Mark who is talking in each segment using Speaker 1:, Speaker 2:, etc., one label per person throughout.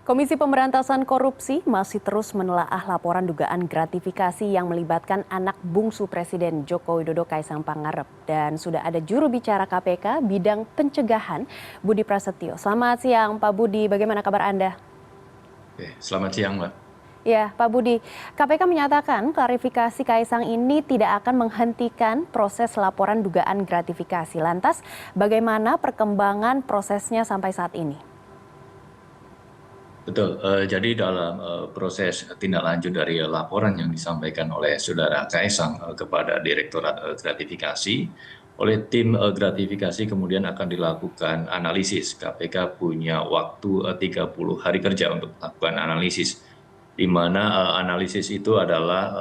Speaker 1: Komisi Pemberantasan Korupsi masih terus menelaah laporan dugaan gratifikasi yang melibatkan anak bungsu Presiden Joko Widodo Kaisang Pangarep. Dan sudah ada juru bicara KPK bidang pencegahan, Budi Prasetyo. Selamat siang Pak Budi, bagaimana kabar Anda?
Speaker 2: Selamat siang, Mbak.
Speaker 1: Ya, Pak Budi, KPK menyatakan klarifikasi Kaisang ini tidak akan menghentikan proses laporan dugaan gratifikasi. Lantas, bagaimana perkembangan prosesnya sampai saat ini?
Speaker 2: Betul, jadi dalam proses tindak lanjut dari laporan yang disampaikan oleh Saudara Kaisang kepada Direktorat Gratifikasi, oleh tim gratifikasi kemudian akan dilakukan analisis. KPK punya waktu 30 hari kerja untuk melakukan analisis, di mana analisis itu adalah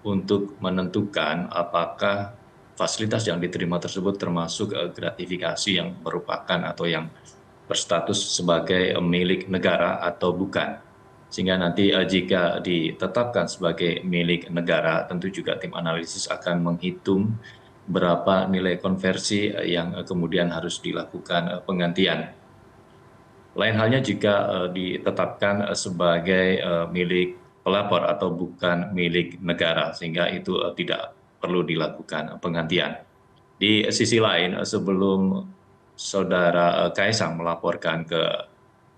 Speaker 2: untuk menentukan apakah fasilitas yang diterima tersebut termasuk gratifikasi yang merupakan atau yang berstatus sebagai milik negara atau bukan. Sehingga nanti jika ditetapkan sebagai milik negara, tentu juga tim analisis akan menghitung berapa nilai konversi yang kemudian harus dilakukan penggantian. Lain halnya jika ditetapkan sebagai milik pelapor atau bukan milik negara, sehingga itu tidak perlu dilakukan penggantian. Di sisi lain, sebelum Saudara Kaisang melaporkan ke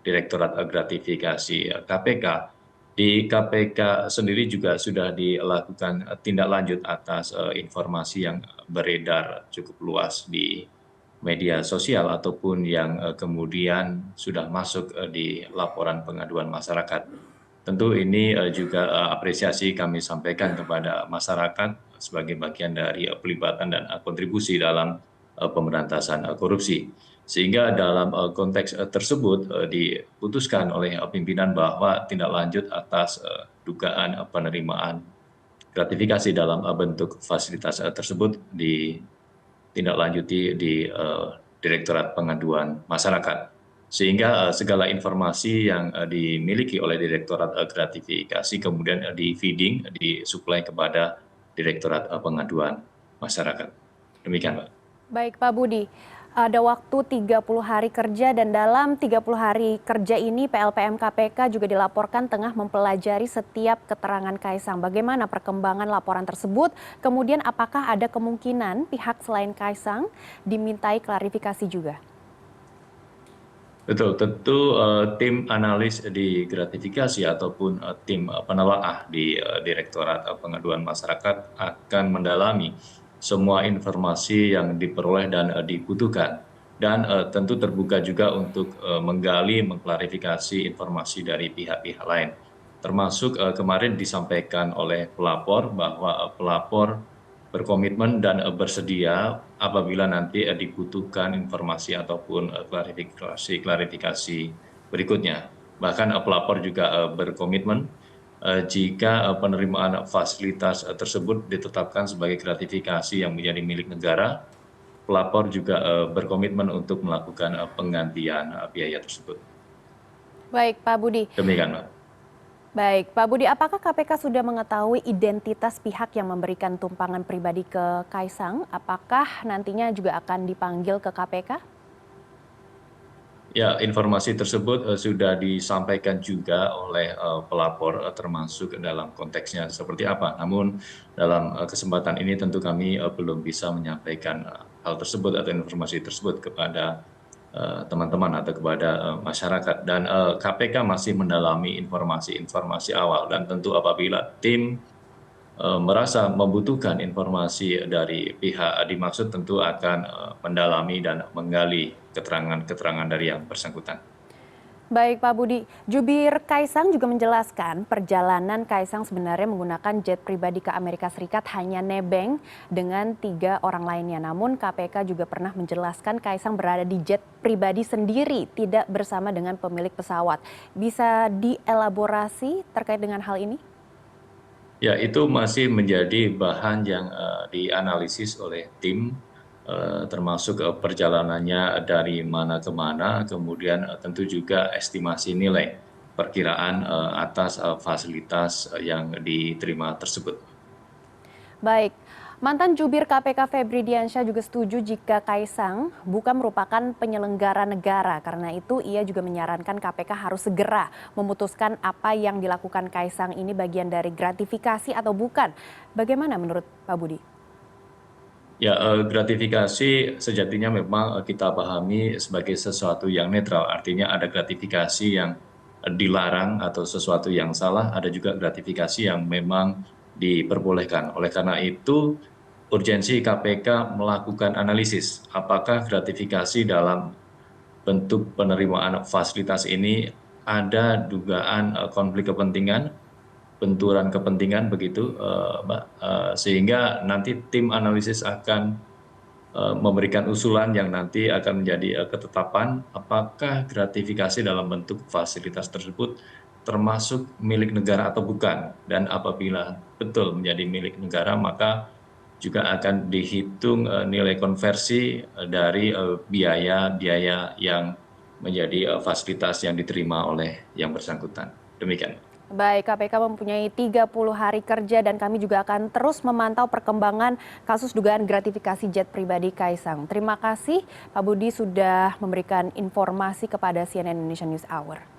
Speaker 2: Direktorat Gratifikasi KPK, di KPK sendiri juga sudah dilakukan tindak lanjut atas informasi yang beredar cukup luas di media sosial ataupun yang kemudian sudah masuk di laporan pengaduan masyarakat. Tentu ini juga apresiasi kami sampaikan kepada masyarakat sebagai bagian dari pelibatan dan kontribusi dalam pemberantasan korupsi. Sehingga dalam konteks tersebut diputuskan oleh pimpinan bahwa tindak lanjut atas dugaan penerimaan gratifikasi dalam bentuk fasilitas tersebut ditindaklanjuti di Direktorat Pengaduan Masyarakat. Sehingga segala informasi yang dimiliki oleh Direktorat Gratifikasi kemudian di-feeding, disuplai kepada Direktorat Pengaduan Masyarakat. Demikian, Pak.
Speaker 1: Baik Pak Budi, ada waktu 30 hari kerja dan dalam 30 hari kerja ini PLPM KPK juga dilaporkan tengah mempelajari setiap keterangan Kaisang. Bagaimana perkembangan laporan tersebut? Kemudian apakah ada kemungkinan pihak selain Kaisang dimintai klarifikasi juga?
Speaker 2: Betul, tentu tim analis di gratifikasi ataupun tim penelaah di Direktorat Pengaduan Masyarakat akan mendalami semua informasi yang diperoleh dan dibutuhkan. Dan tentu terbuka juga untuk menggali, mengklarifikasi informasi dari pihak-pihak lain. Termasuk kemarin disampaikan oleh pelapor bahwa pelapor berkomitmen dan bersedia apabila nanti dibutuhkan informasi ataupun klarifikasi berikutnya. Bahkan pelapor juga berkomitmen jika penerimaan fasilitas tersebut ditetapkan sebagai gratifikasi yang menjadi milik negara, pelapor juga berkomitmen untuk melakukan penggantian biaya tersebut.
Speaker 1: Baik Pak Budi.
Speaker 2: Demikian, Mbak.
Speaker 1: Baik, Pak Budi, apakah KPK sudah mengetahui identitas pihak yang memberikan tumpangan pribadi ke Kaisang? Apakah nantinya juga akan dipanggil ke KPK?
Speaker 2: Ya, informasi tersebut sudah disampaikan juga oleh pelapor termasuk dalam konteksnya seperti apa. Namun dalam kesempatan ini tentu kami belum bisa menyampaikan hal tersebut atau informasi tersebut kepada teman-teman atau kepada masyarakat. Dan KPK masih mendalami informasi-informasi awal dan tentu apabila tim merasa membutuhkan informasi dari pihak dimaksud tentu akan mendalami dan menggali keterangan-keterangan dari yang bersangkutan.
Speaker 1: Baik Pak Budi, jubir Kaisang juga menjelaskan perjalanan Kaisang sebenarnya menggunakan jet pribadi ke Amerika Serikat hanya nebeng dengan 3 orang lainnya. Namun KPK juga pernah menjelaskan Kaisang berada di jet pribadi sendiri, tidak bersama dengan pemilik pesawat. Bisa dielaborasi terkait dengan hal ini?
Speaker 2: Ya, itu masih menjadi bahan yang dianalisis oleh tim, termasuk perjalanannya dari mana ke mana, kemudian tentu juga estimasi nilai perkiraan atas fasilitas yang diterima tersebut.
Speaker 1: Baik, Mantan jubir KPK Febri Diansyah juga setuju jika Kaisang bukan merupakan penyelenggara negara. Karena itu ia juga menyarankan KPK harus segera memutuskan apa yang dilakukan Kaisang ini bagian dari gratifikasi atau bukan. Bagaimana menurut Pak Budi?
Speaker 2: Ya, gratifikasi sejatinya memang kita pahami sebagai sesuatu yang netral. Artinya ada gratifikasi yang dilarang atau sesuatu yang salah, ada juga gratifikasi yang memang diperbolehkan. Oleh karena itu, urgensi KPK melakukan analisis apakah gratifikasi dalam bentuk penerimaan fasilitas ini ada dugaan konflik kepentingan, benturan kepentingan begitu, Mbak. Sehingga nanti tim analisis akan memberikan usulan yang nanti akan menjadi ketetapan apakah gratifikasi dalam bentuk fasilitas tersebut termasuk milik negara atau bukan. Dan apabila betul menjadi milik negara, maka juga akan dihitung nilai konversi dari biaya-biaya yang menjadi fasilitas yang diterima oleh yang bersangkutan. Demikian.
Speaker 1: Baik, KPK mempunyai 30 hari kerja dan kami juga akan terus memantau perkembangan kasus dugaan gratifikasi jet pribadi Kaisang. Terima kasih Pak Budi sudah memberikan informasi kepada CNN Indonesia News Hour.